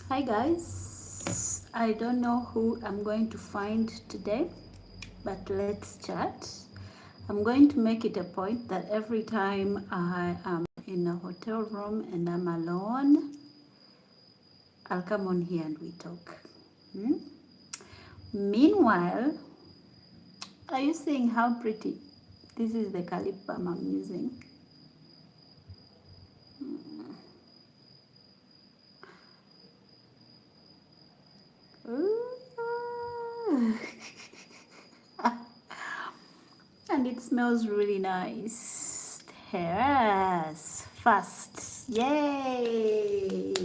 Hi guys, I don't know who I'm going to find today, but let's chat. I'm going to make it a point that every time I am in a hotel room and I'm alone, I'll come on here and we talk. Hmm? Meanwhile, are you seeing how pretty? This is the lip balm I'm using. Ooh. And it smells really nice. Yes, fast. Yay!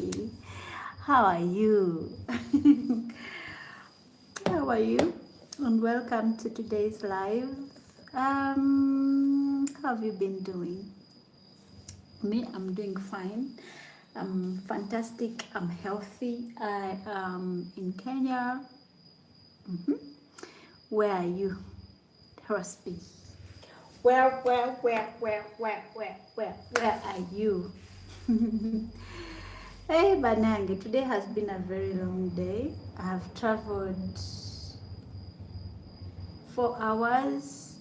How are you? How are you? And welcome to today's live. How have you been doing? Me, I'm doing fine. I'm fantastic. I'm healthy. I am in Kenya. Mhm. Where are you? Rosby. Where are you? Hey, Banange, today has been a very long day. I have traveled 4 hours,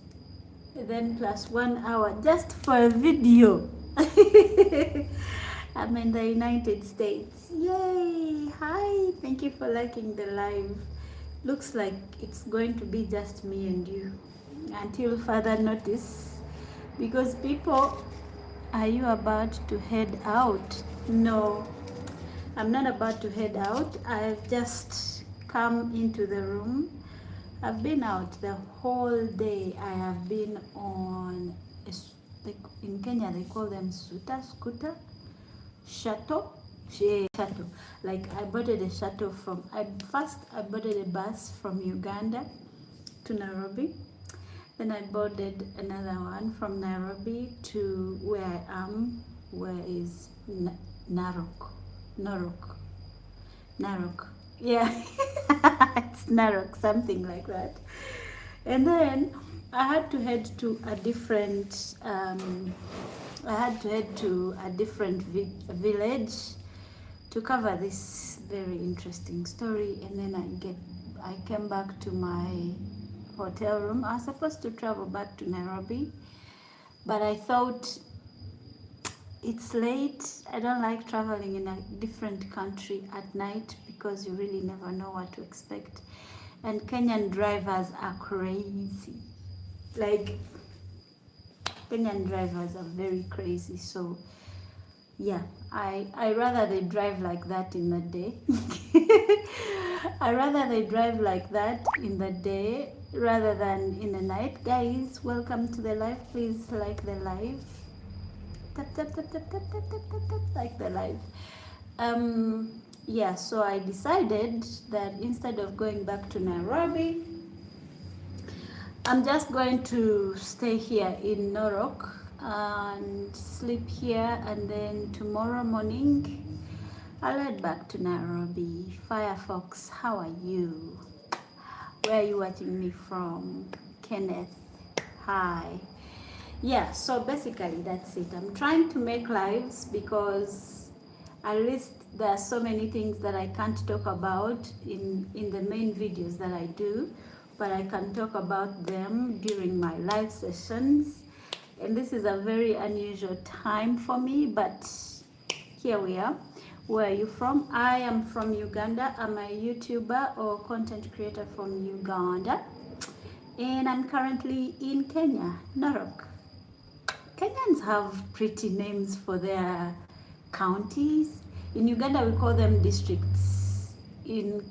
then plus 1 hour just for a video. I'm in the United States. Yay! Hi, thank you for liking the live. Looks like it's going to be just me and you until further notice. Because people, are you about to head out? No, I'm not about to head out. I've just come into the room. I've been out the whole day. I have been on, in Kenya they call them scooter, shuttle. Shuttle. Like I boarded a shuttle from, I boarded a bus from Uganda to Nairobi. Then I boarded another one from Nairobi to where I am, where is Narok. Narok. Narok. Yeah, it's Narok, something like that. And then I had to head to a different. I had to head to a different village to cover this very interesting story, and then I came back to my hotel room. I was supposed to travel back to Nairobi, but I thought it's late. I don't like traveling in a different country at night because you really never know what to expect. And Kenyan drivers are crazy. Like, Kenyan drivers are very crazy. So, yeah, I rather they drive like that in the day. I rather they drive like that in the day rather than in the night. Guys, welcome to the live. Please like the live. Tap, tap, tap, tap, tap, tap, tap, tap, tap, like the live. Yeah, so I decided that instead of going back to Nairobi, I'm just going to stay here in Norok and sleep here, and then tomorrow morning I'll head back to Nairobi. Firefox, how are you? Where are you watching me from? Kenneth, hi. Yeah, so basically that's it. I'm trying to make lives because at least there are so many things that I can't talk about in the main videos that I do, but I can talk about them during my live sessions. And this is a very unusual time for me, but here we are. Where are you from? I am from Uganda. I'm a YouTuber or content creator from Uganda. And I'm currently in Kenya, Narok. Kenyans have pretty names for their counties. In Uganda, we call them districts. In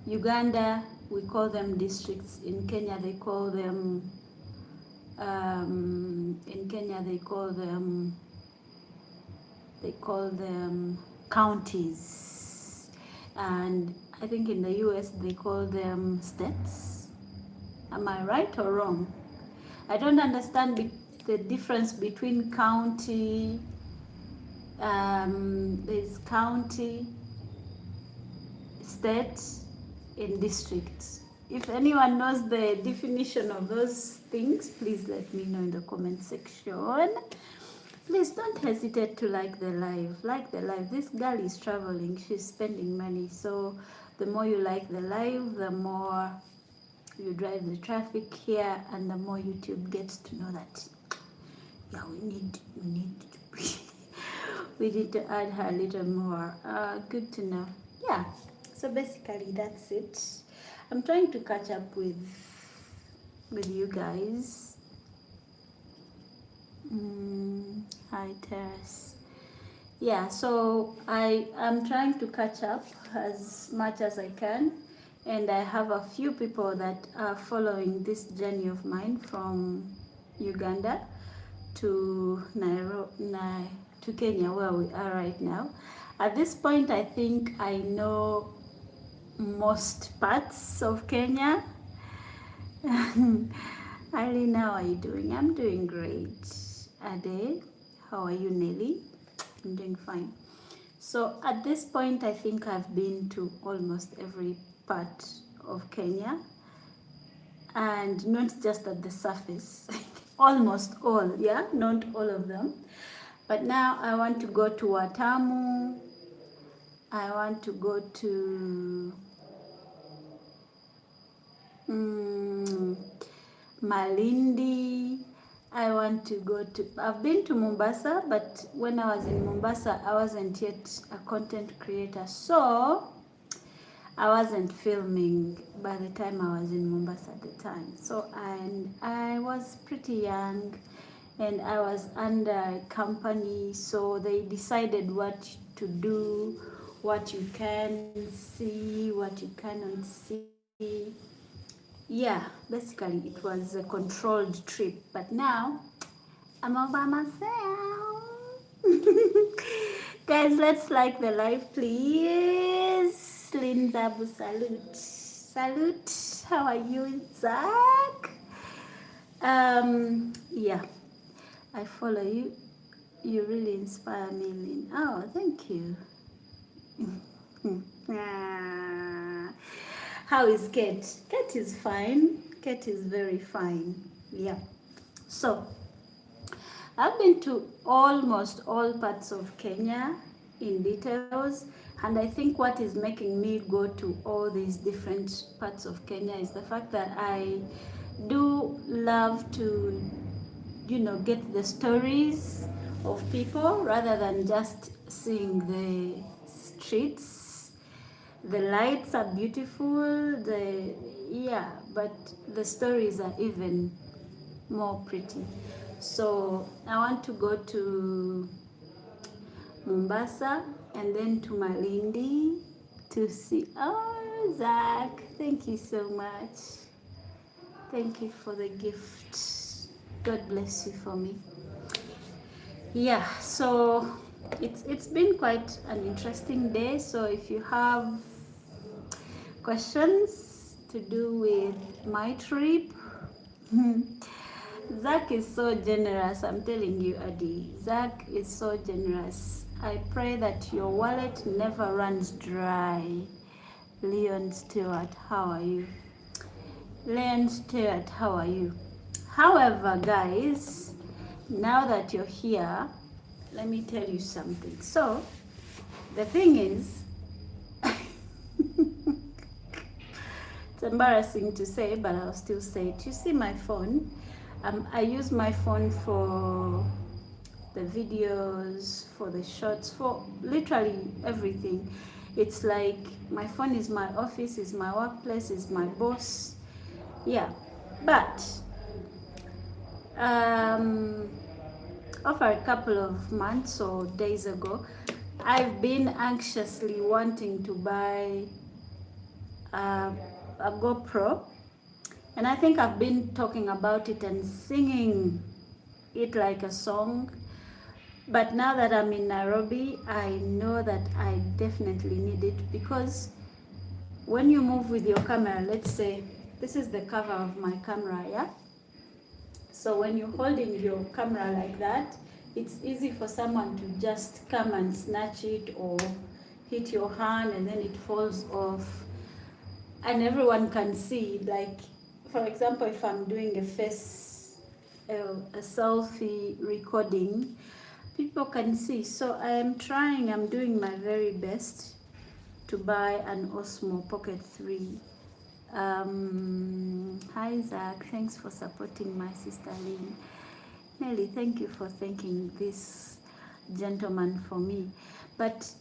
Uganda, we call them districts. In Kenya, they call them. In Kenya, they call them. They call them counties, and I think in the U.S. they call them states. Am I right or wrong? I don't understand the difference between county. There's county, state, and district. If anyone knows the definition of those things, please let me know in the comment section. please don't hesitate to like the live. Like the live. This girl is traveling. She's spending money. So the more you like the live, the more you drive the traffic here, and the more YouTube gets to know that, yeah, we need to we need to add her a little more. Good to know. Yeah. So basically that's it. I'm trying to catch up with you guys. Hi Terrace. Yeah, so I am trying to catch up as much as I can, and I have a few people that are following this journey of mine from Uganda to Nairobi, to Kenya, where we are right now. At this point, I think I know most parts of Kenya. Eileen, how are you doing? I'm doing great. Ade, how are you, Nelly? I'm doing fine. So at this point, I think I've been to almost every part of Kenya, and not just at the surface, almost all, yeah, not all of them. But now I want to go to Watamu. I want to go to Malindi. I want to go to, I've been to Mombasa, but when I was in Mombasa, I wasn't yet a content creator. So I wasn't filming by the time I was in Mombasa at the time. So, and I was pretty young and I was under a company. So they decided what to do, what you can see, what you cannot see. Yeah, basically it was a controlled trip, but now I'm all by myself. Guys, let's like the live, please. Lindabu, salute. Salute. How are you, Zach? Yeah, I follow you. You really inspire me, Lynn. Oh, thank you. How is Kate? Kate is fine. Kate is very fine. Yeah. So, I've been to almost all parts of Kenya in details, and I think what is making me go to all these different parts of Kenya is the fact that I do love to, you know, get the stories of people rather than just seeing the streets. The lights are beautiful, but the stories are even more pretty. So I want to go to Mombasa and then to Malindi to see. Oh, Zach, thank you so much. Thank you for the gift. God bless you for me. Yeah, so it's been quite an interesting day. So if you have questions to do with my trip, Zach is so generous. I'm telling you, Adi. Zach is so generous. I pray that your wallet never runs dry. Leon Stewart, how are you? Leon Stewart, how are you? However, guys, now that you're here, let me tell you something. So, the thing is, it's embarrassing to say, but I'll still say it. You see my phone? I use my phone for the videos, for the shots, for literally everything. It's like my phone is my office, is my workplace, is my boss. Yeah, but over a couple of months or days ago, I've been anxiously wanting to buy a GoPro, and I think I've been talking about it and singing it like a song. But now that I'm in Nairobi, I know that I definitely need it, because when you move with your camera, let's say this is the cover of my camera, yeah? So when you're holding your camera like that, it's easy for someone to just come and snatch it or hit your hand and then it falls off. And everyone can see, like, for example, if I'm doing a selfie recording, people can see. So I'm doing my very best to buy an Osmo Pocket 3. Hi Zach, thanks for supporting my sister Lynn. Nelly, thank you for thanking this gentleman for me. But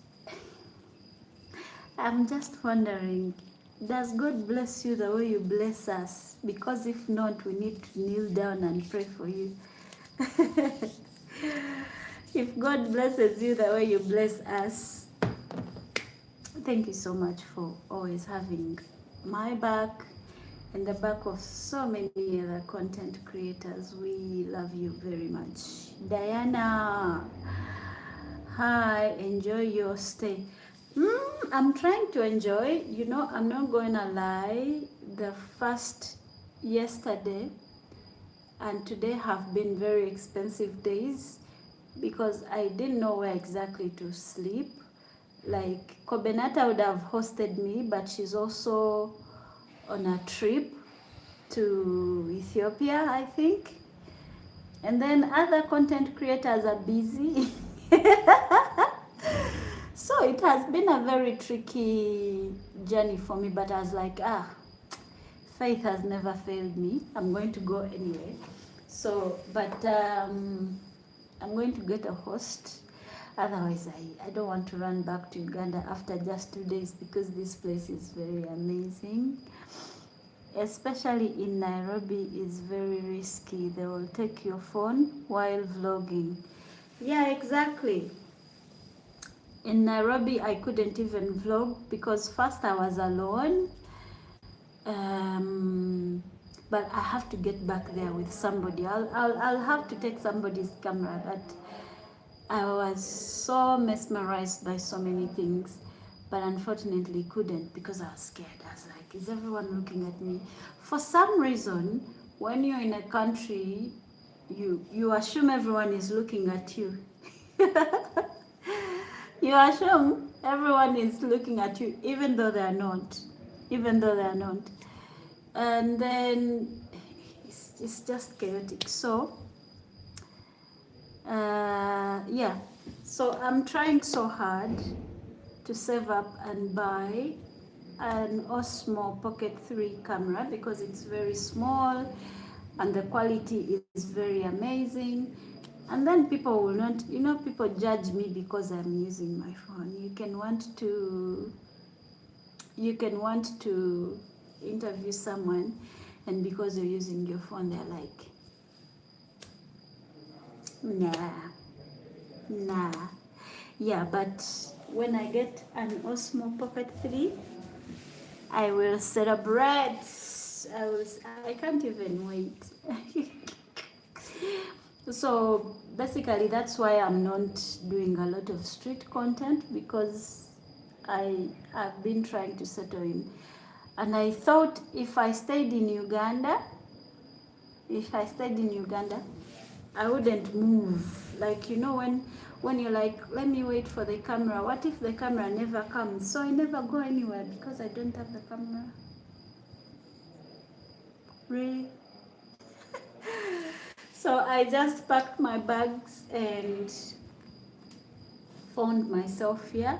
I'm just wondering, does God bless you the way you bless us? Because if not, we need to kneel down and pray for you. If God blesses you the way you bless us, thank you so much for always having my back and the back of so many other content creators. We love you very much. Diana, hi, enjoy your stay. I'm trying to enjoy. You know, I'm not going to lie. The first yesterday and today have been very expensive days because I didn't know where exactly to sleep. Like Kobenata would have hosted me, but she's also on a trip to Ethiopia, I think. And then other content creators are busy. So it has been a very tricky journey for me, but I was like, faith has never failed me. I'm going to go anyway. So, but I'm going to get a host. Otherwise, I don't want to run back to Uganda after just 2 days because this place is very amazing. Especially in Nairobi is very risky. They will take your phone while vlogging. Yeah, exactly. In Nairobi, I couldn't even vlog because first I was alone. But I have to get back there with somebody. I'll have to take somebody's camera, but I was so mesmerized by so many things, but unfortunately couldn't because I was scared. I was like, is everyone looking at me? For some reason, when you're in a country, you assume everyone is looking at you. You assume everyone is looking at you, even though they are not. Even though they are not. And then it's just chaotic. So yeah, so I'm trying so hard to save up and buy an Osmo Pocket 3 camera because it's very small and the quality is very amazing. And then people will not, you know, people judge me because I'm using my phone. You can want to interview someone, and because you're using your phone, they're like, nah. Yeah, but when I get an Osmo Pocket 3, I will celebrate. I can't even wait. So basically, that's why I'm not doing a lot of street content because I've been trying to settle in. And I thought if I stayed in Uganda, I wouldn't move. Like, you know, when you're like, let me wait for the camera. What if the camera never comes? So I never go anywhere because I don't have the camera. Really? So I just packed my bags and found myself here.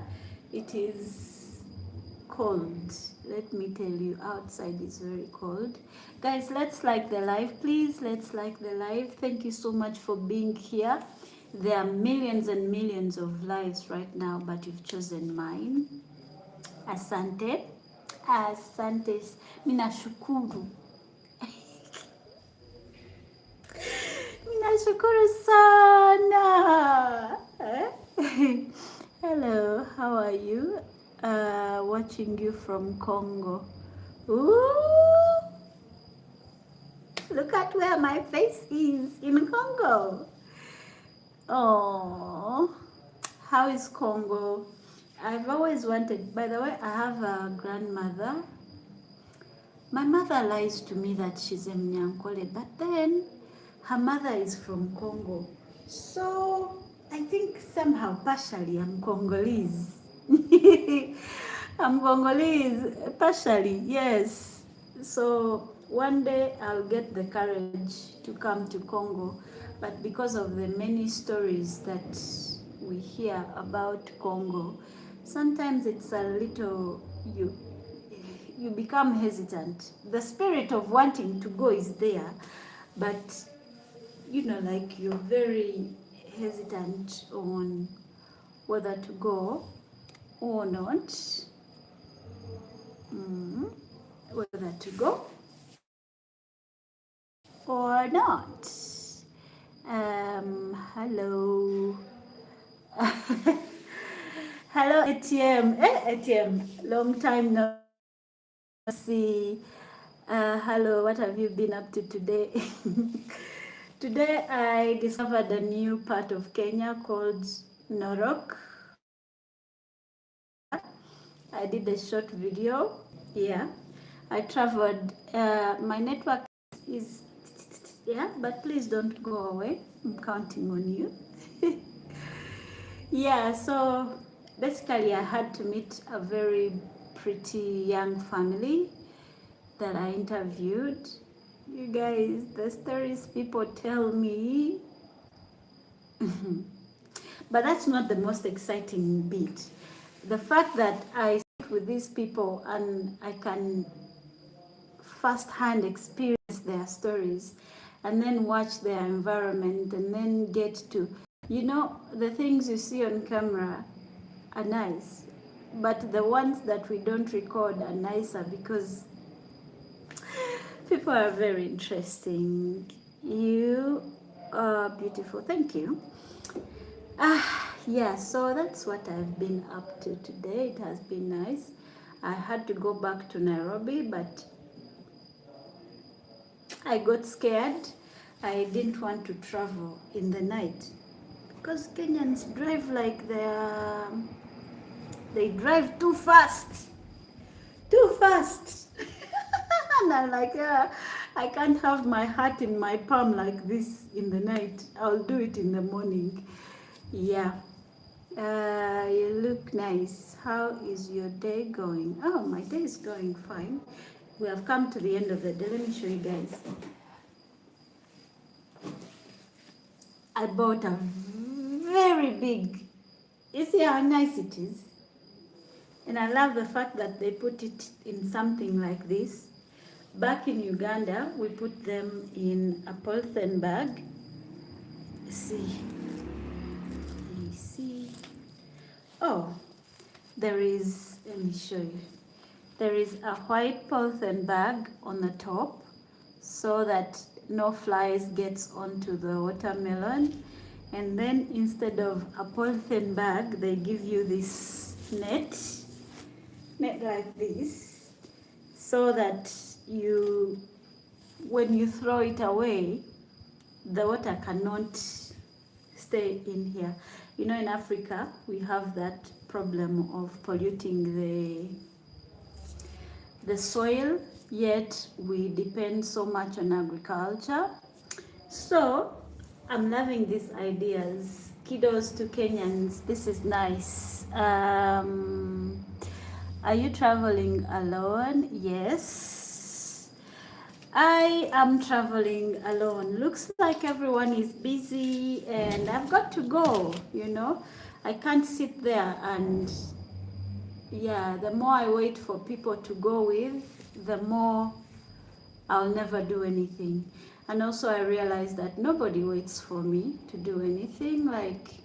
It is cold. Let me tell you, outside is very cold. Guys, let's like the live, please. Let's like the live. Thank you so much for being here. There are millions and millions of lives right now, but you've chosen mine. Asante. Asante. Minashukuru. Minashukuru sana. Hello, how are you? Watching you from Congo. Ooh, look at where my face is in Congo. Oh, how is Congo? I've always wanted, by the way, I have a grandmother. My mother lies to me that she's a Mnyankole, but then her mother is from Congo. So I think somehow partially I'm Congolese. I'm Congolese, partially, yes. So one day I'll get the courage to come to Congo. but because of the many stories that we hear about Congo, sometimes it's a little, you become hesitant. The spirit of wanting to go is there, but like you're very hesitant on whether to go or not. Whether to go or not. Hello. Hello, ATM. ATM. Long time no see. Hello, what have you been up to today? Today I discovered a new part of Kenya called Narok. I did a short video. Yeah, I traveled. My network is but please don't go away. I'm counting on you. Yeah, so basically I had to meet a very pretty young family that I interviewed. You guys, the stories people tell me. But that's not the most exciting bit. The fact that I sit with these people and I can firsthand experience their stories and then watch their environment and then get to, the things you see on camera are nice, but the ones that we don't record are nicer because people are very interesting. You are beautiful. Thank you. Yeah, so that's what I've been up to today. It has been nice. I had to go back to Nairobi, but I got scared. I didn't want to travel in the night because Kenyans drive like they drive too fast. Too fast. And I'm like, I can't have my heart in my palm like this in the night. I'll do it in the morning. Yeah. You look nice. How is your day going? Oh, my day is going fine. We have come to the end of the day. Let me show you guys. I bought a very big, you see how nice it is? And I love the fact that they put it in something like this. Back in Uganda, we put them in a polythene bag. See. Oh, let me show you. There is a white polythene bag on the top so that no flies gets onto the watermelon. And then instead of a polythene bag, they give you this net like this, so that when you throw it away, the water cannot stay in here. In Africa, we have that problem of polluting the soil, yet we depend so much on agriculture. So I'm loving these ideas. Kudos to Kenyans. This is nice. Are you traveling alone? Yes. I am traveling alone. Looks like everyone is busy and I've got to go, I can't sit there and, the more I wait for people to go with, the more I'll never do anything. And also I realized that nobody waits for me to do anything. Like,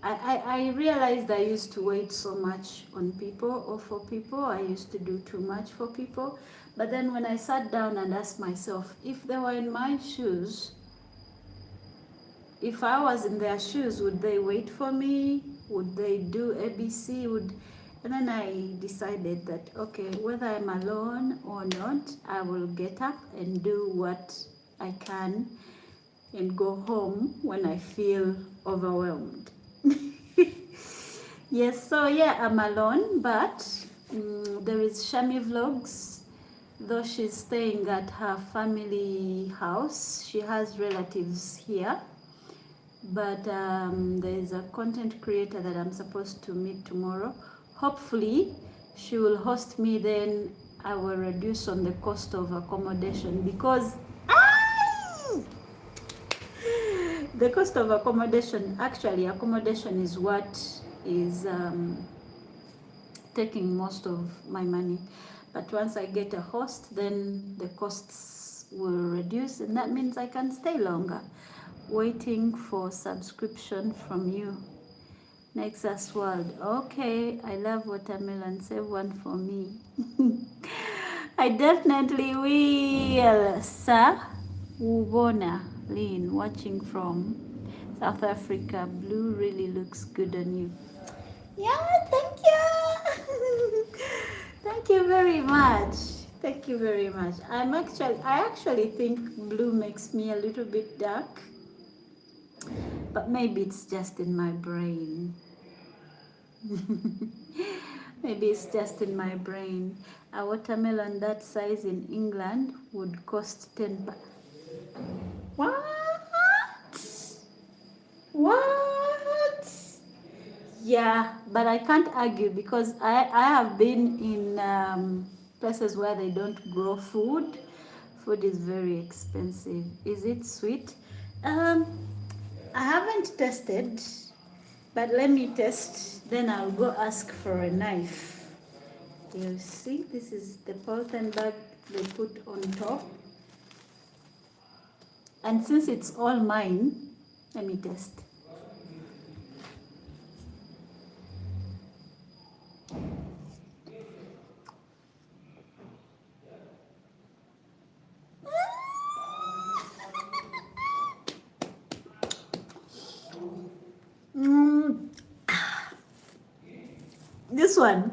I realized I used to wait so much on people or for people. I used to do too much for people. But then when I sat down and asked myself, if they were in my shoes, if I was in their shoes, would they wait for me? Would they do ABC? And then I decided that, okay, whether I'm alone or not, I will get up and do what I can and go home when I feel overwhelmed. Yes, so I'm alone, but there is Shami Vlogs. Though she's staying at her family house, she has relatives here. But there's a content creator that I'm supposed to meet tomorrow. Hopefully, she will host me, then I will reduce on the cost of accommodation because the cost of accommodation, actually accommodation is what is taking most of my money. But once I get a host, then the costs will reduce, and that means I can stay longer. Waiting for subscription from you. Nexus World. Okay, I love watermelon. Save one for me. I definitely will, sir. Wubona Lynn, watching from South Africa. Blue really looks good on you. Yeah, thank you. Thank you very much. Thank you very much. I actually think blue makes me a little bit dark, but maybe it's just in my brain. Maybe it's just in my brain. A watermelon that size in England would cost 10 pounds. What? What? Yeah, but I can't argue because I have been in places where they don't grow food. Food is very expensive. Is it sweet? I haven't tested, but let me test. Then I'll go ask for a knife. You see, this is the polythene bag they put on top. And since it's all mine, let me test. This one.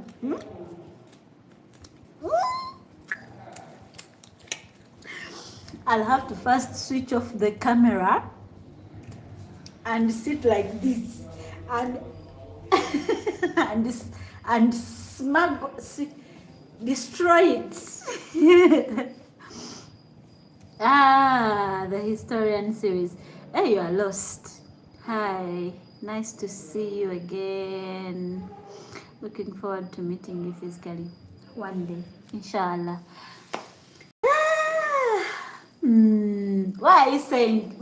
I'll have to first switch off the camera and sit like this and and destroy it. The historian series. Hey, you are lost. Hi, nice to see you again. Looking forward to meeting you physically one day, inshallah. Why are you saying?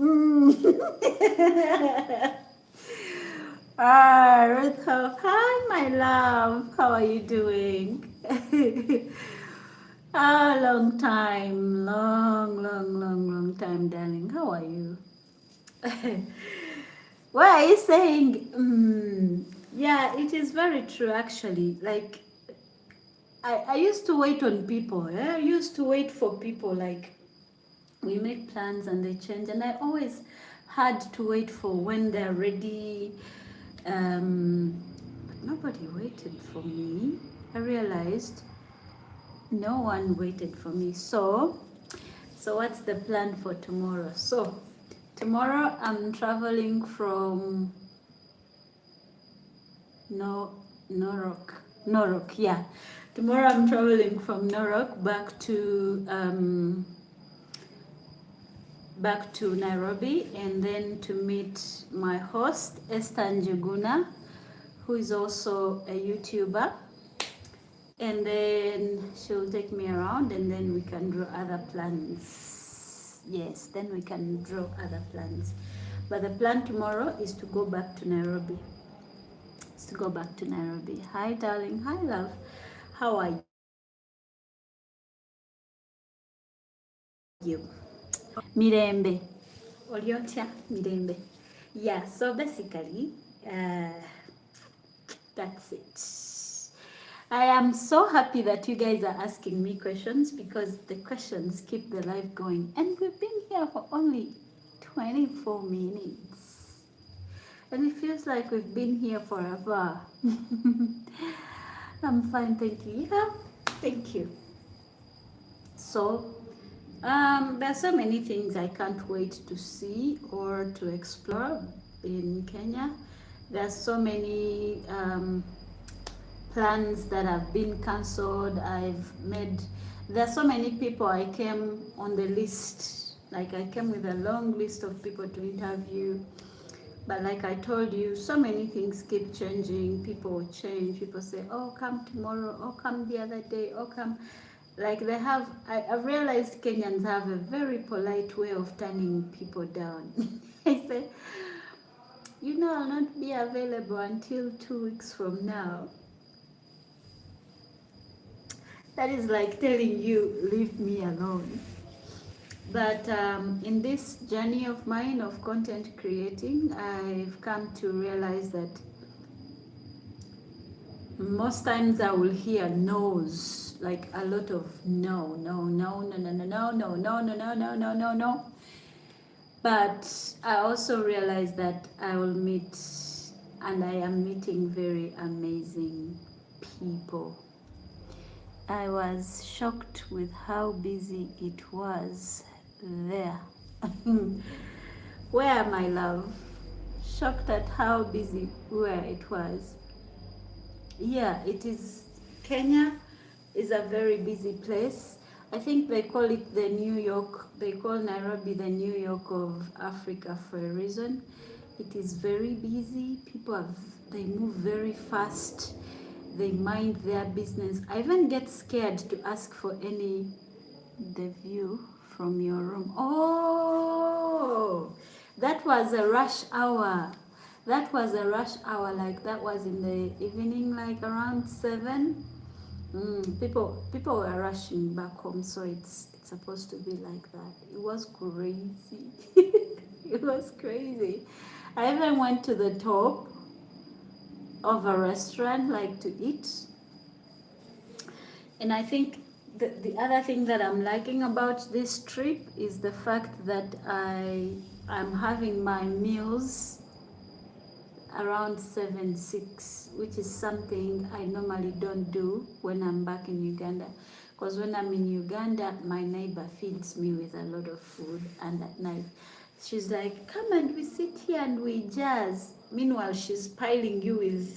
Ruth Hope, hi, my love. How are you doing? Long time, long time, darling. How are you? Why are you saying? Yeah, it is very true, actually. Like, I used to wait on people. I used to wait for people. Like, we make plans and they change, and I always had to wait for when they're ready. But nobody waited for me. I realized no one waited for me. So what's the plan for tomorrow? So tomorrow I'm traveling from Norok. Yeah, tomorrow I'm traveling from Norok back to Nairobi, and then to meet my host Esther Njuguna, who is also a YouTuber, and then she'll take me around, and then we can draw other plans. Yes, then we can draw other plans. But the plan tomorrow is to go back to Nairobi. Hi, darling. Hi, love. How are you? Mirembe. Oliotia Mirembe. Yeah, so basically, that's it. I am so happy that you guys are asking me questions, because the questions keep the life going. And we've been here for only 24 minutes. And it feels like we've been here forever. I'm fine, thank you. Yeah, thank you. So, there are so many things I can't wait to see or to explore in Kenya. There are so many plans that have been cancelled. There are so many people I came on the list. Like, I came with a long list of people to interview. But like I told you, so many things keep changing. People change. People say, oh, come tomorrow. Oh, come the other day. Oh, come. Like, I've realized Kenyans have a very polite way of turning people down. I said, I'll not be available until 2 weeks from now. That is like telling you, leave me alone. But in this journey of mine of content creating, I've come to realize that most times I will hear no's, like a lot of no, no, no, no, no, no, no, no, no, no, no, no, no, no, no. But I also realize that I will meet, and I am meeting very amazing people. I was shocked with how busy it was there. Where, my love? Shocked at how busy where it was. Yeah, it is. Kenya is a very busy place. I think they call it the New York, they call Nairobi the New York of Africa for a reason. It is very busy. They move very fast. They mind their business. I even get scared to ask for the view from your room. Oh, that was a rush hour. That was a rush hour, like that was in the evening, like around 7. People were rushing back home, so it's supposed to be like that. It was crazy. It was crazy. I even went to the top of a restaurant, like to eat. And I think the other thing that I'm liking about this trip is the fact that I'm having my meals around 7-6, which is something I normally don't do when I'm back in Uganda. Because when I'm in Uganda, my neighbor feeds me with a lot of food, and at night she's like, come and we sit here and we jazz. Meanwhile, she's piling you with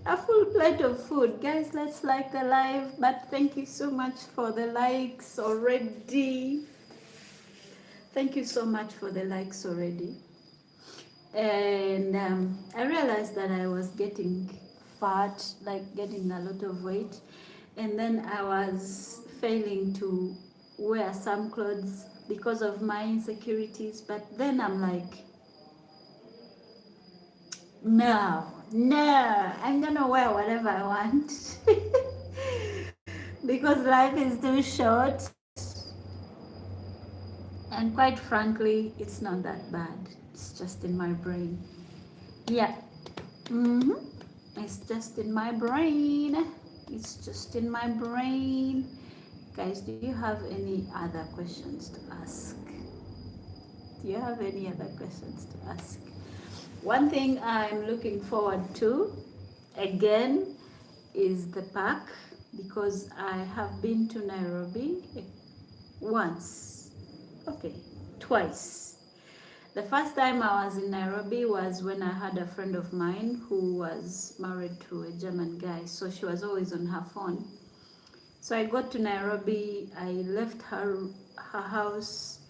a full plate of food. Guys, let's like the live. But thank you so much for the likes already. Thank you so much for the likes already. And I realized that I was getting fat, like getting a lot of weight. And then I was failing to wear some clothes because of my insecurities. But then I'm like, no, I'm gonna wear whatever I want. Because life is too short. And quite frankly, it's not that bad. It's just in my brain. Yeah. It's just in my brain. It's just in my brain. Guys, do you have any other questions to ask? Do you have any other questions to ask? One thing I'm looking forward to, again, is the park, because I have been to Nairobi once. Okay, twice. The first time I was in Nairobi was when I had a friend of mine who was married to a German guy, so she was always on her phone. So I got to Nairobi, I left her house,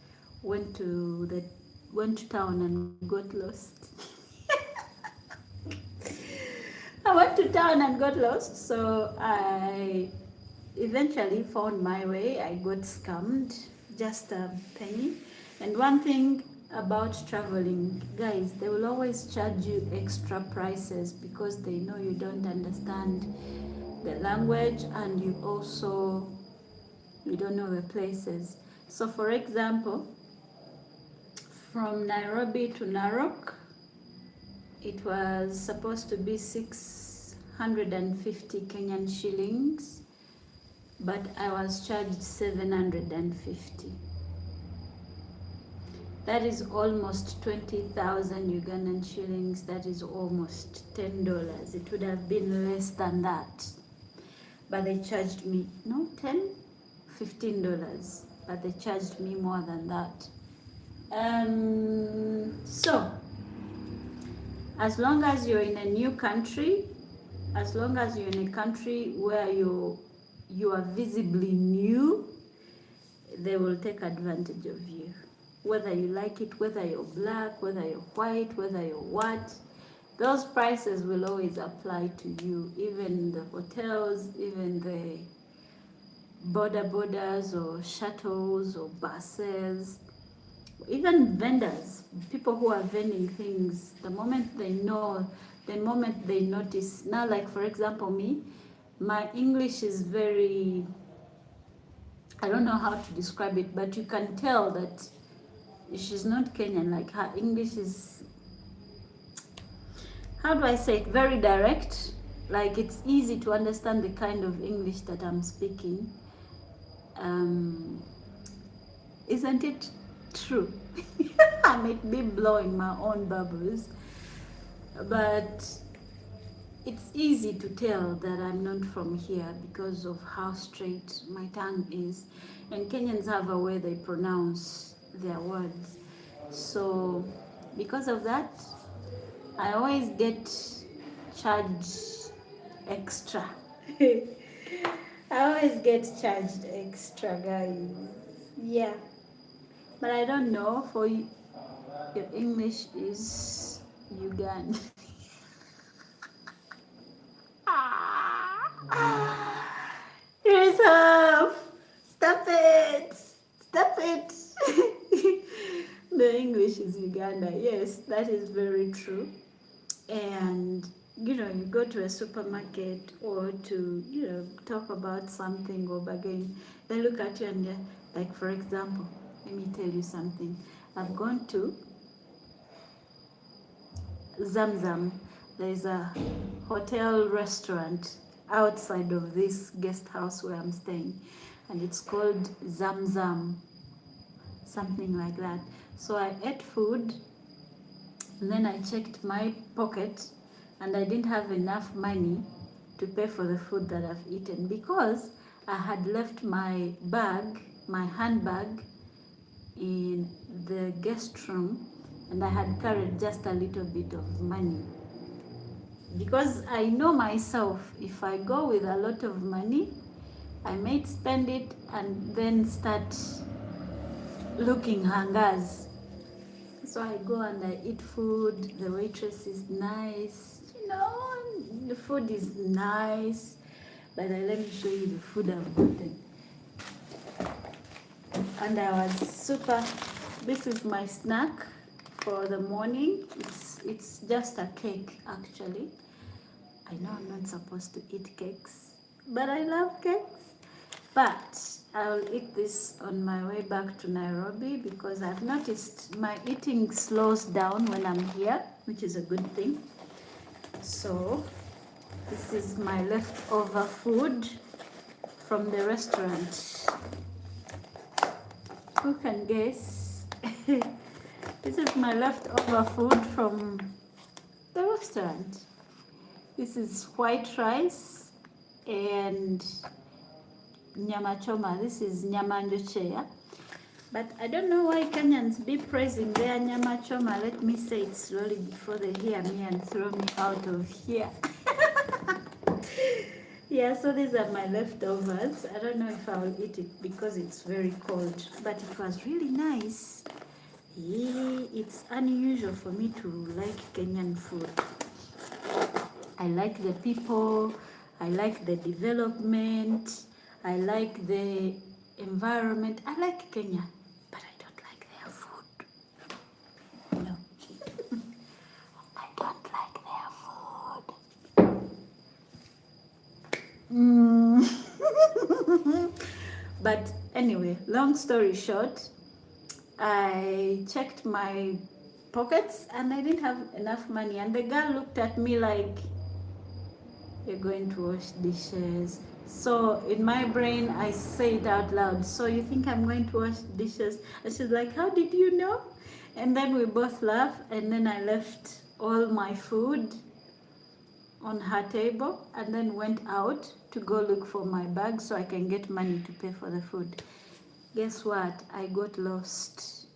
went to town and got lost. I went to town and got lost, so I eventually found my way. I got scammed, just a penny. And one thing about traveling, guys, they will always charge you extra prices because they know you don't understand the language, and you don't know the places. So for example, from Nairobi to Narok, it was supposed to be 650 Kenyan shillings, but I was charged 750. That is almost 20,000 Ugandan shillings. That is almost $10. It would have been less than that, but they charged me, no, $15, but they charged me more than that. So as long as you're in a new country, as long as you're in a country where you are visibly new, they will take advantage of you. Whether you like it, whether you're black, whether you're white, whether you're what, those prices will always apply to you. Even the hotels, even the borders or shuttles or buses, even vendors, people who are vending things, the moment they know, the moment they notice. Now, like for example, me, my English is very, I don't know how to describe it, but you can tell that she's not Kenyan. Like her English is, how do I say it, very direct. Like it's easy to understand the kind of English that I'm speaking. Um, isn't it true? I might be blowing my own bubbles, but it's easy to tell that I'm not from here because of how straight my tongue is. And Kenyans have a way they pronounce their words. So because of that, I always get charged extra. I always get charged extra, guys. Yeah. But I don't know, for you, your English is Uganda. Yourself! Stop it! Stop it! The English is Uganda. Yes, that is very true. And you know, you go to a supermarket or to, you know, talk about something or bargain, they look at you and they're like, for example, let me tell you something. I've gone to Zamzam. There's a hotel restaurant outside of this guest house where I'm staying, and it's called Zamzam, something like that. So I ate food, and then I checked my pocket, and I didn't have enough money to pay for the food that I've eaten because I had left my bag, my handbag, in the guest room, and I had carried just a little bit of money. Because I know myself, if I go with a lot of money, I might spend it and then start looking hangers. So I go and I eat food, the waitress is nice, you know, the food is nice. But let me show you the food I've gotten. And I was super, this is my snack for the morning. It's just a cake actually. I know I'm not supposed to eat cakes, but I love cakes. But I'll eat this on my way back to Nairobi because I've noticed my eating slows down when I'm here, which is a good thing. So this is my leftover food from the restaurant. Who can guess? This is my leftover food from the restaurant. This is white rice and nyama choma. This is nyama njochea. But I don't know why Kenyans be praising their nyama choma. Let me say it slowly before they hear me and throw me out of here. Yeah, so these are my leftovers. I don't know if I will eat it because it's very cold, but it was really nice. Yeah, it's unusual for me to like Kenyan food. I like the people, I like the development, I like the environment. I like Kenya, but I don't like their food. No. I don't like their food. But anyway, long story short, I checked my pockets and I didn't have enough money. And the girl looked at me like, you're going to wash dishes. So in my brain, I say it out loud. So you think I'm going to wash dishes? And she's like, how did you know? And then we both laugh. And then I left all my food on her table and then went out to go look for my bag so I can get money to pay for the food. Guess what? I got lost.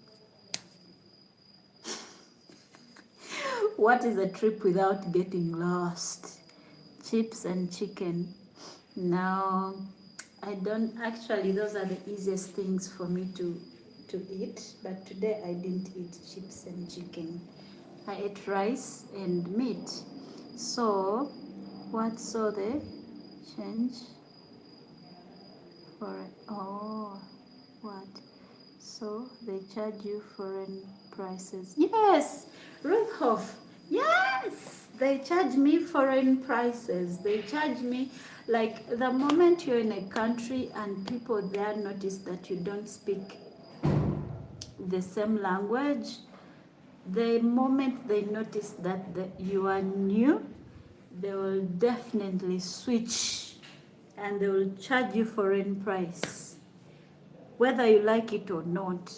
What is a trip without getting lost? Chips and chicken. No, I don't. Actually, those are the easiest things for me to eat. But today I didn't eat chips and chicken. I ate rice and meat. So, what saw the change for, oh, what? So they charge you foreign prices. Yes, Ruthhoff. Yes, they charge me foreign prices. They charge me, like, the moment you're in a country and people there notice that you don't speak the same language, the moment they notice that you are new, they will definitely switch and they will charge you foreign price, whether you like it or not.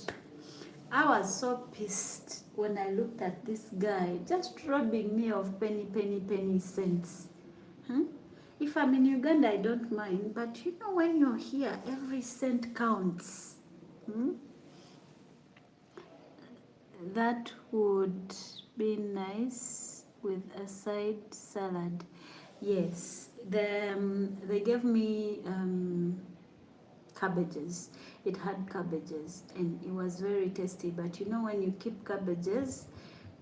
I was so pissed when I looked at this guy just robbing me of penny cents. Hmm? If I'm in Uganda, I don't mind, but you know, when you're here, every cent counts. Hmm? That would be nice with a side salad. Yes, they gave me cabbages. It had cabbages and it was very tasty. But you know, when you keep cabbages,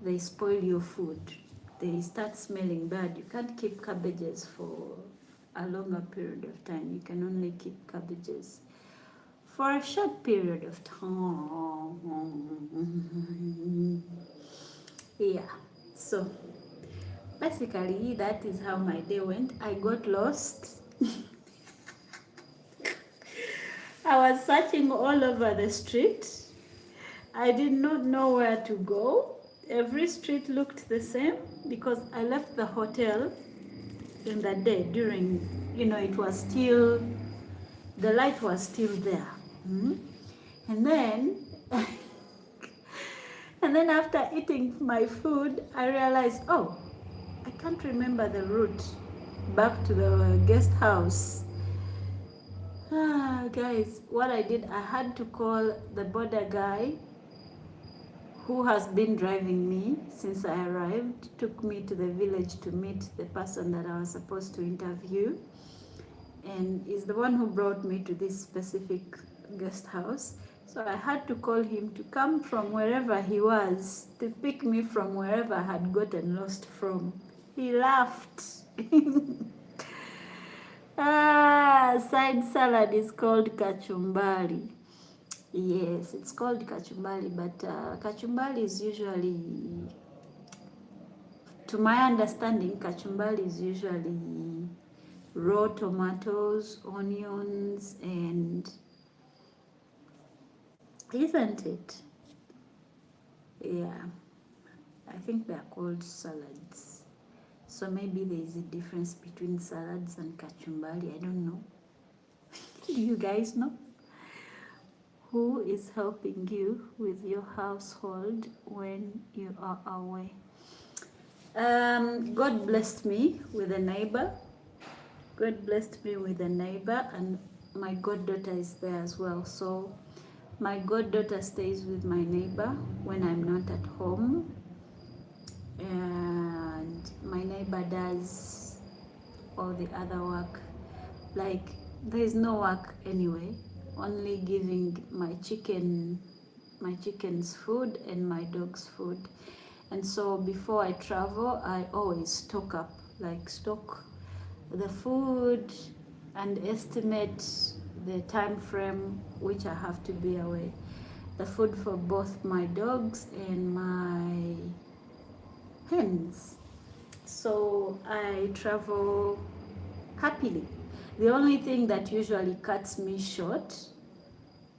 they spoil your food. They start smelling bad. You can't keep cabbages for a longer period of time. You can only keep cabbages for a short period of time. Yeah, so basically that is how my day went. I got lost. I was searching all over the street. I did not know where to go. Every street looked the same because I left the hotel in the day during, it was still, the light was still there. And then, and then after eating my food, I realized, oh, I can't remember the route back to the guest house. Guys, what I did, I had to call the border guy who has been driving me since I arrived, took me to the village to meet the person that I was supposed to interview, and is the one who brought me to this specific guest house. So I had to call him to come from wherever he was to pick me from wherever I had gotten lost from. He laughed. Side salad is called kachumbari. Yes, it's called kachumbari, but kachumbari is usually, to my understanding, kachumbari is usually raw tomatoes, onions, and, isn't it? Yeah, I think they're called salads. So maybe there is a difference between salads and kachumbari. I don't know. Do you guys know? Who is helping you with your household when you are away? God blessed me with a neighbor. God blessed me with a neighbor, and my goddaughter is there as well. So my goddaughter stays with my neighbor when I'm not at home, and my neighbor does all the other work. Like, there is no work anyway, only giving my chicken's food and my dog's food. And so before I travel, I always stock the food and estimate the time frame which I have to be away. The food for both my dogs and my hens. So I travel happily. The only thing that usually cuts me short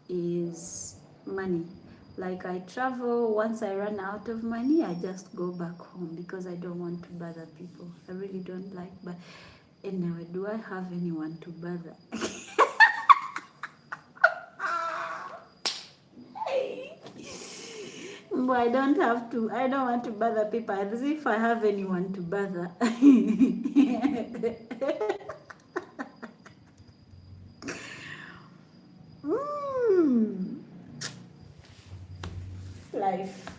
is money. Like, I travel, once I run out of money, I just go back home because I don't want to bother people. I really don't like, but anyway, do I have anyone to bother? But I don't want to bother people as if I have anyone to bother. Life.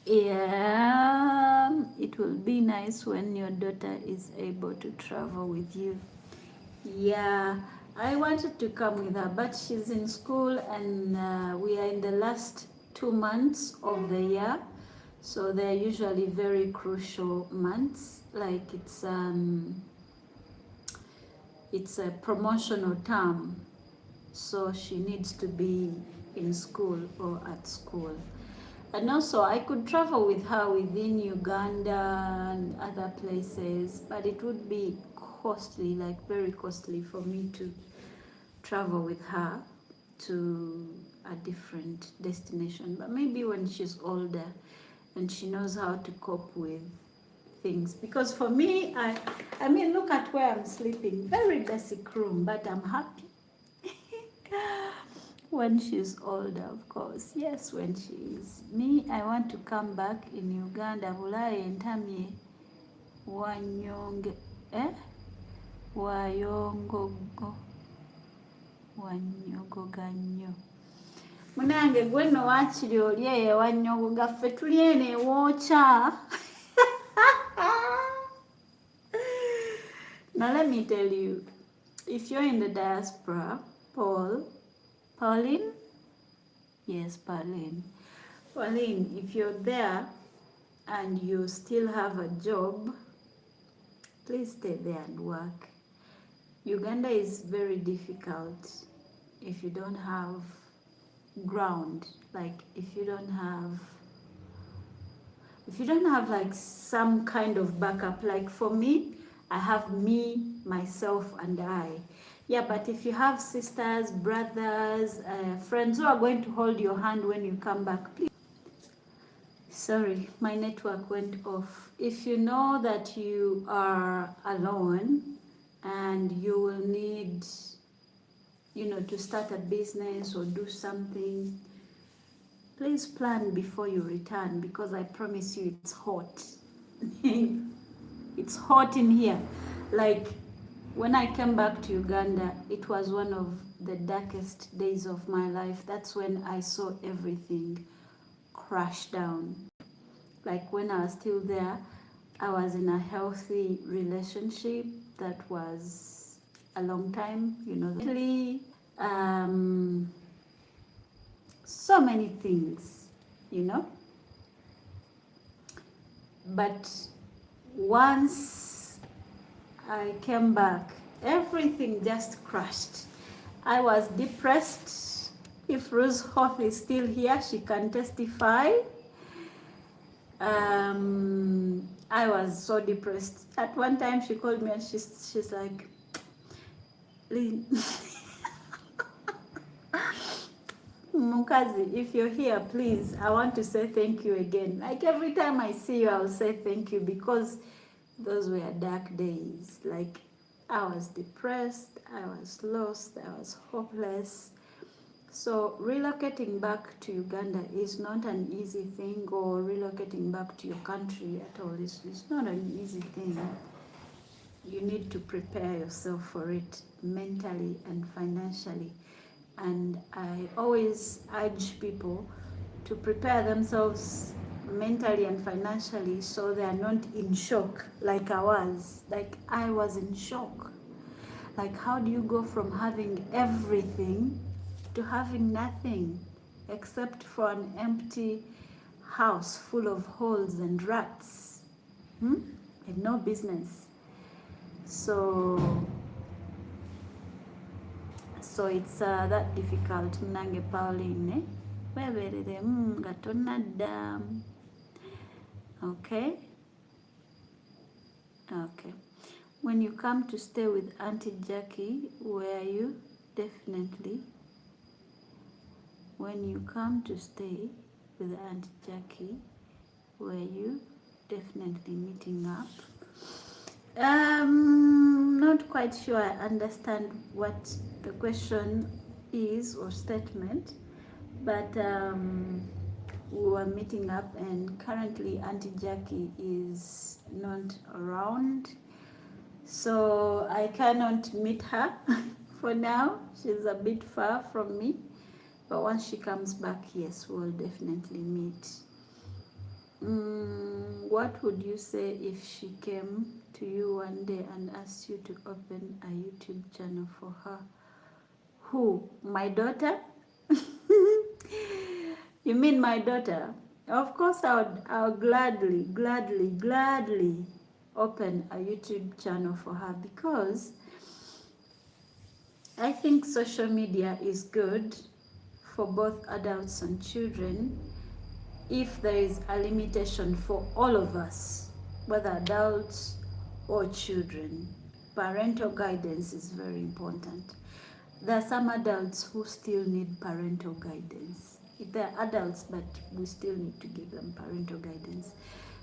Yeah, it will be nice when your daughter is able to travel with you. Yeah, I wanted to come with her, but she's in school, and we are in the last 2 months of the year, so they're usually very crucial months. Like, it's a promotional term. so she needs to be in school or at school. And also, I could travel with her within Uganda and other places, but it would be costly, like very costly for me to travel with her to a different destination. But maybe when she's older and she knows how to cope with things. Because for me, I mean, look at where I'm sleeping. Very basic room, but I'm happy. When she's older, of course. Yes, when she is. Me, I want to come back in Uganda. Bulaye entamye wanyonge, wayongogo, wanyogoga nnyo. Munange gwe nno waakiri oli eyo wanyogoga, ffe tuli eno ewookya. Now let me tell you, if you're in the diaspora, Pauline? Yes, Pauline. Pauline, if you're there and you still have a job, please stay there and work. Uganda is very difficult if you don't have ground, like if you don't have like some kind of backup. Like for me, I have me, myself, and I. Yeah, but if you have sisters, brothers, friends who are going to hold your hand when you come back, please. Sorry, my network went off. If you know that you are alone and you will need, to start a business or do something, please plan before you return, because I promise you it's hot. It's hot in here. Like, when I came back to Uganda, it was one of the darkest days of my life. That's when I saw everything crash down. Like when I was still there, I was in a healthy relationship that was a long time, so many things, But once I came back, everything just crashed. I was depressed. If Rose Hoff is still here, she can testify. I was so depressed. At one time, she called me and she's like, Lynn, Mukazi, if you're here, please, I want to say thank you again. Like every time I see you, I'll say thank you, because those were dark days. Like I was depressed, I was lost, I was hopeless. So relocating back to Uganda is not an easy thing, or relocating back to your country at all. It's not an easy thing. You need to prepare yourself for it mentally and financially. And I always urge people to prepare themselves mentally and financially so they are not in shock like I was. Like I was in shock. Like, how do you go from having everything to having nothing except for an empty house full of holes and rats, and no business? So it's that difficult. Mnange Pauline, weberere nga tonadda. Okay. When you come to stay with Auntie Jackie, where you definitely meeting up? Not quite sure I understand what the question is or statement, but we were meeting up, and currently Auntie Jackie is not around, so I cannot meet her for now. She's a bit far from me, but once she comes back, yes, we'll definitely meet. What would you say if she came to you one day and asked you to open a YouTube channel for her? Who? My daughter? You mean my daughter? Of course, I would gladly open a YouTube channel for her, because I think social media is good for both adults and children if there is a limitation for all of us, whether adults or children. Parental guidance is very important. There are some adults who still need parental guidance. If they're adults, but we still need to give them parental guidance.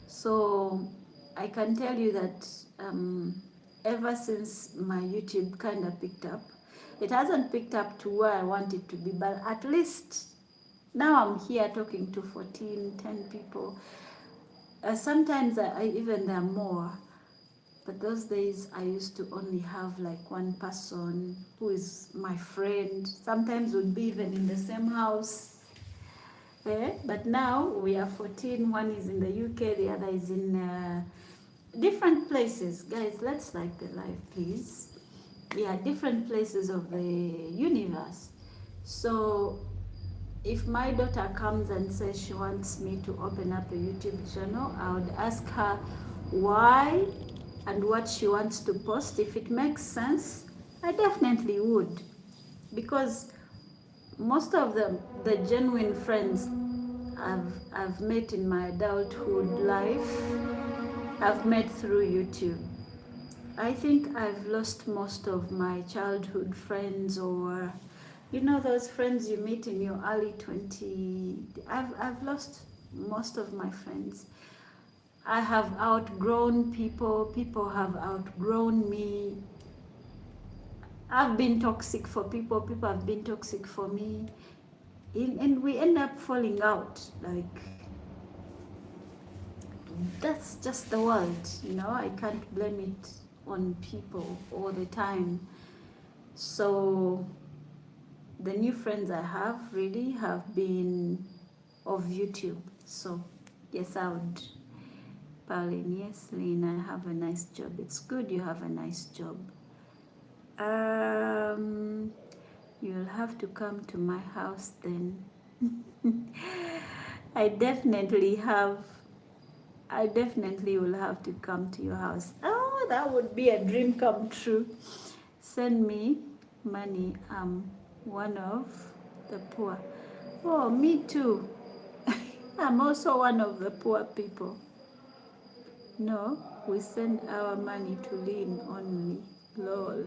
So I can tell you that ever since my YouTube kind of picked up, it hasn't picked up to where I want it to be, but at least now I'm here talking to 14, 10 people. Sometimes even there are more. But those days I used to only have like one person who is my friend. Sometimes we'd be even in the same house. But now we are 14. One is in the UK, the other is in different places. Guys, let's like the life, please. Yeah, different places of the universe. So if my daughter comes and says she wants me to open up a YouTube channel, I would ask her why and what she wants to post. If it makes sense, I definitely would. Because most of the genuine friends I've met in my adulthood life, I've met through YouTube. I think I've lost most of my childhood friends, or those friends you meet in your early 20s. I've lost most of my friends. I have outgrown people. People have outgrown me. I've been toxic for people. People have been toxic for me. And we end up falling out. Like, that's just the world. I can't blame it on people all the time. So the new friends I have really have been of YouTube. So yes, I would. Pauline, yes, Lynn, I have a nice job. It's good you have a nice job. You'll have to come to my house then. I definitely will have to come to your house. Oh, that would be a dream come true. Send me money. I'm one of the poor. Oh, me too. I'm also one of the poor people. No, we send our money to Lynn only. Lol.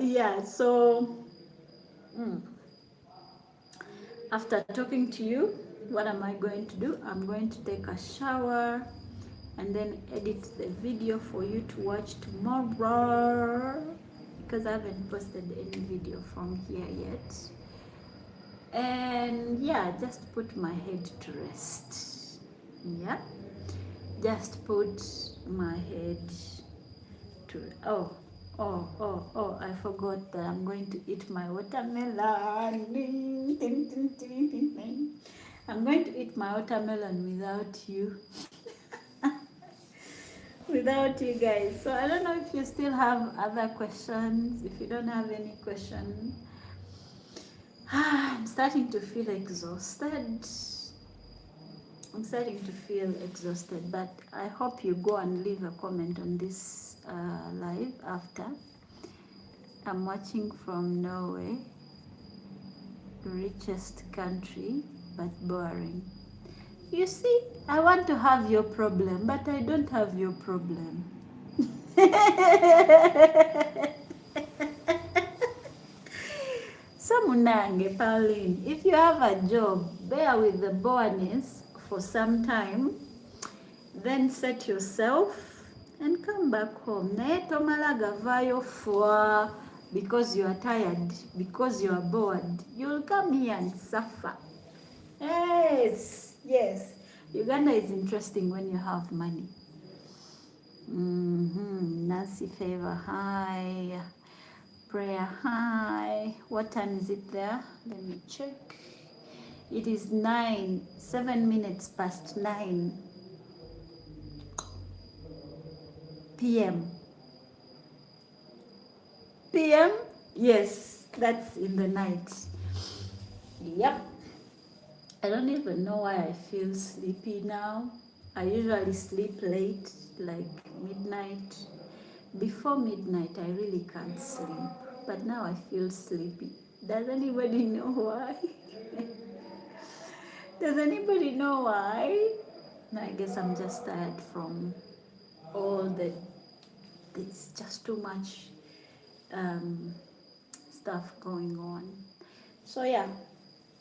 Yeah, so after talking to you, what am I going to do? I'm going to take a shower and then edit the video for you to watch tomorrow, because I haven't posted any video from here yet. And yeah, just put my head to rest. Yeah, just put my head to I forgot that I'm going to eat my watermelon. I'm going to eat my watermelon without you. Without you guys. So I don't know if you still have other questions. If you don't have any questions, I'm starting to feel exhausted. But I hope you go and leave a comment on this live after. I'm watching from Norway, richest country, but boring. You see, I want to have your problem, but I don't have your problem. So Munange, Pauline, if you have a job, bear with the boreness for some time, then set yourself and come back home. Because you are tired, because you are bored, you'll come here and suffer. Yes. Uganda is interesting when you have money. Nancy Favor, hi. Prayer, hi. What time is it there? Let me check. It is 7 minutes past 9 p.m. p.m. Yes, that's in the night. Yep. I don't even know why I feel sleepy now. I usually sleep late, like midnight. Before midnight, I really can't sleep. But now I feel sleepy. Does anybody know why? Does anybody know why? I guess I'm just tired from all the, it's just too much um, stuff going on. So yeah,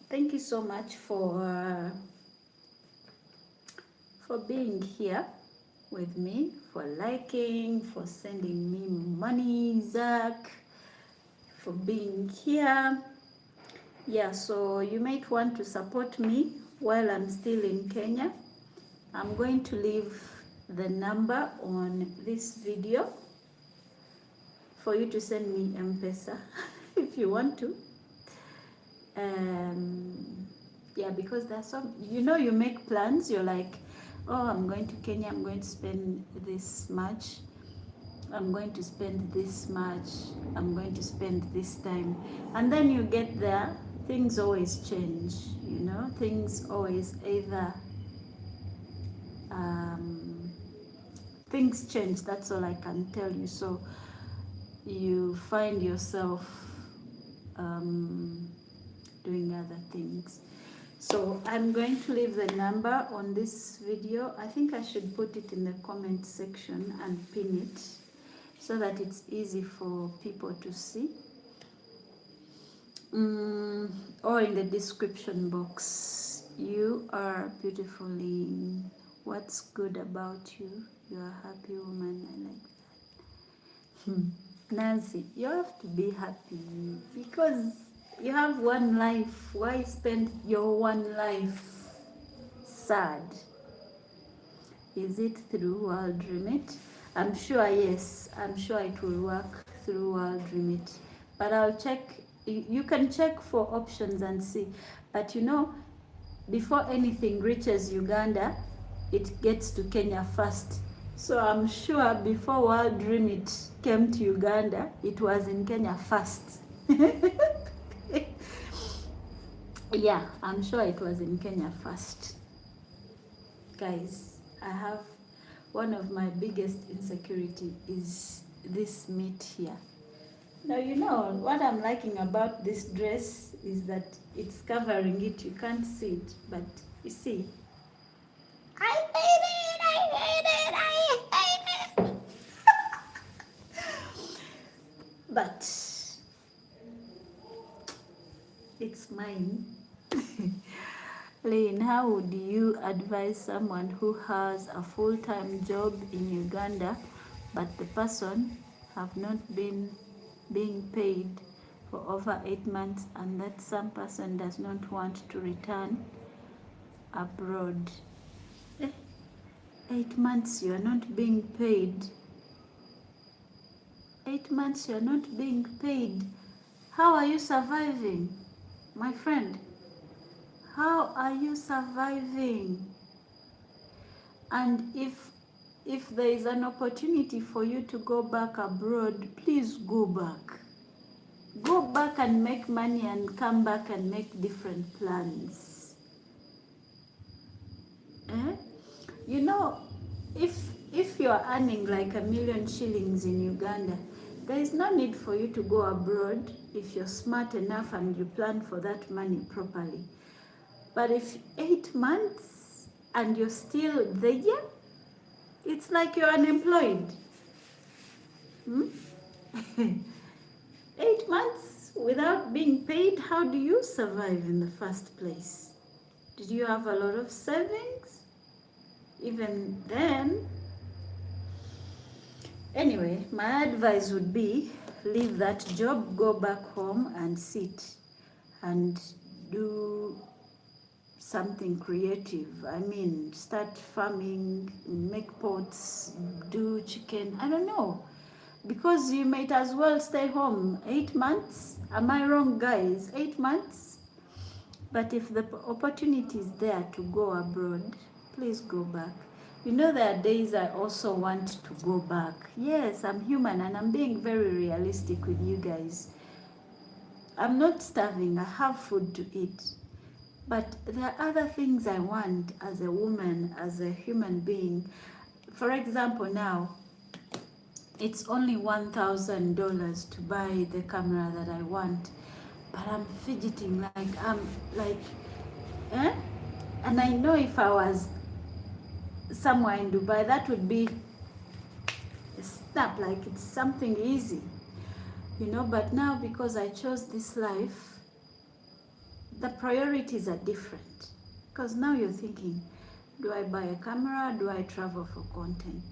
thank you so much for being here with me, for liking, for sending me money, Zach, for being here. Yeah, so you might want to support me while I'm still in Kenya. I'm going to leave the number on this video for you to send me M-Pesa if you want to. Yeah, because there's some, you know, you make plans, you're like, oh, I'm going to Kenya, I'm going to spend this much, I'm going to spend this much, I'm going to spend this time. And then you get there, things always change, you know, things always either, things change, that's all I can tell you. So you find yourself doing other things. So I'm going to leave the number on this video. I think I should put it in the comment section and pin it so that it's easy for people to see. Or in the description box. You are beautiful, Lynn. What's good about you? You're a happy woman. I like that. Nancy, you have to be happy because you have one life. Why spend your one life sad? Is it through World Remit? I'm sure, yes. I'm sure it will work through World Remit. But I'll check. You can check for options and see. But you know, before anything reaches Uganda, it gets to Kenya first. So I'm sure before World Remit came to Uganda, it was in Kenya first. Yeah, I'm sure it was in Kenya first. Guys, I have one of my biggest insecurity is this meat here. Now, you know, what I'm liking about this dress is that it's covering it. You can't see it, but you see. I hate it! I hate it! I hate it! But it's mine. Lynn, how would you advise someone who has a full-time job in Uganda, but the person have not been being paid for over 8 months, and that some person does not want to return abroad? 8 months you are not being paid. 8 months you are not being paid. How are you surviving, my friend? How are you surviving? And if there is an opportunity for you to go back abroad, please go back. Go back and make money and come back and make different plans. You know, if you are earning like 1 million shillings in Uganda, there is no need for you to go abroad if you're smart enough and you plan for that money properly. But if 8 months and you're still there, it's like you're unemployed. 8 months without being paid, how do you survive in the first place? Did you have a lot of savings? Even then. Anyway, my advice would be leave that job, go back home and sit and do something creative. I mean, start farming, make pots, do chicken, I don't know. Because you might as well stay home 8 months. Am I wrong, guys? 8 months? But if the opportunity is there to go abroad, please go back. You know, there are days I also want to go back. Yes, I'm human and I'm being very realistic with you guys. I'm not starving. I have food to eat. But there are other things I want as a woman, as a human being. For example, now it's only $1,000 to buy the camera that I want, but I'm fidgeting like I'm like, eh? And I know if I was somewhere in Dubai, that would be a snap, like it's something easy, you know. But now because I chose this life, the priorities are different. Because now you're thinking, do I buy a camera? Do I travel for content?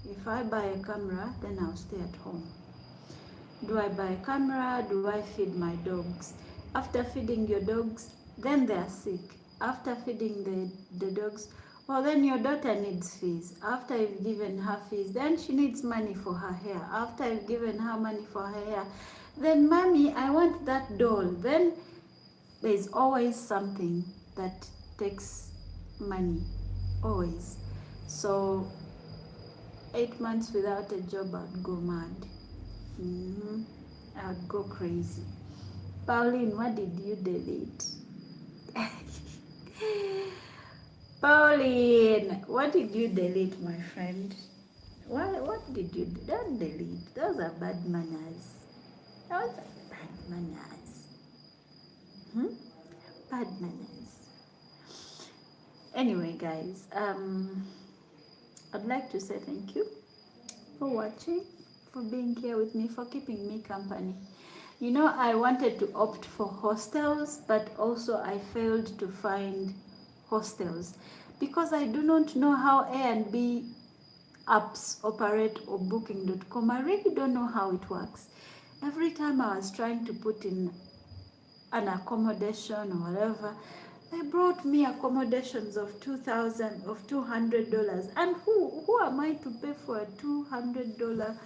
If I buy a camera, then I'll stay at home. Do I buy a camera? Do I feed my dogs? After feeding your dogs, then they're sick. After feeding the dogs, well, then your daughter needs fees. After you've given her fees, then she needs money for her hair. After you've given her money for her hair, then mommy, I want that doll. Then there's always something that takes money, always. So 8 months without a job, I'd go mad. I'd go crazy. Pauline, what did you delete? Pauline, what did you delete, my friend? What did you don't delete? Those are bad manners. Those are bad manners. Bad manners. Anyway, guys, I'd like to say thank you for watching, for being here with me, for keeping me company. You know, I wanted to opt for hostels, but also I failed to find hostels because I do not know how Airbnb apps operate or booking.com. I really don't know how it works. Every time I was trying to put in an accommodation or whatever, they brought me accommodations of $200, and who am I to pay for a $200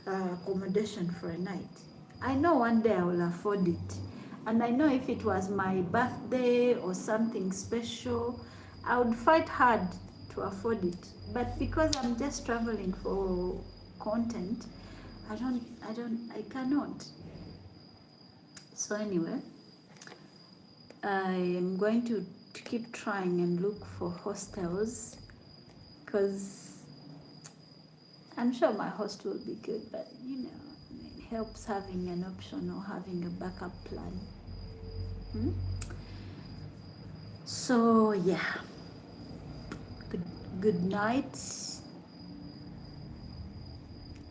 accommodation for a night? I know one day I will afford it, and I know if it was my birthday or something special, I would fight hard to afford it. But because I'm just traveling for content, I cannot. So anyway, I am going to keep trying and look for hostels, because I'm sure my host will be good, but you know, it helps having an option or having a backup plan. So yeah, good night.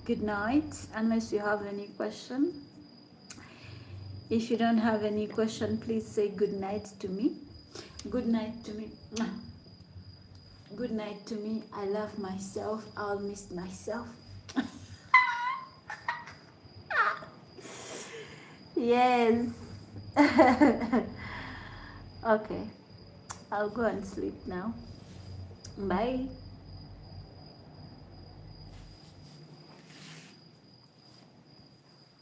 Good night, unless you have any question. If you don't have any question, please say good night to me. Good night to me. Good night to me. I love myself. I'll miss myself. Yes. Okay. I'll go and sleep now. Bye.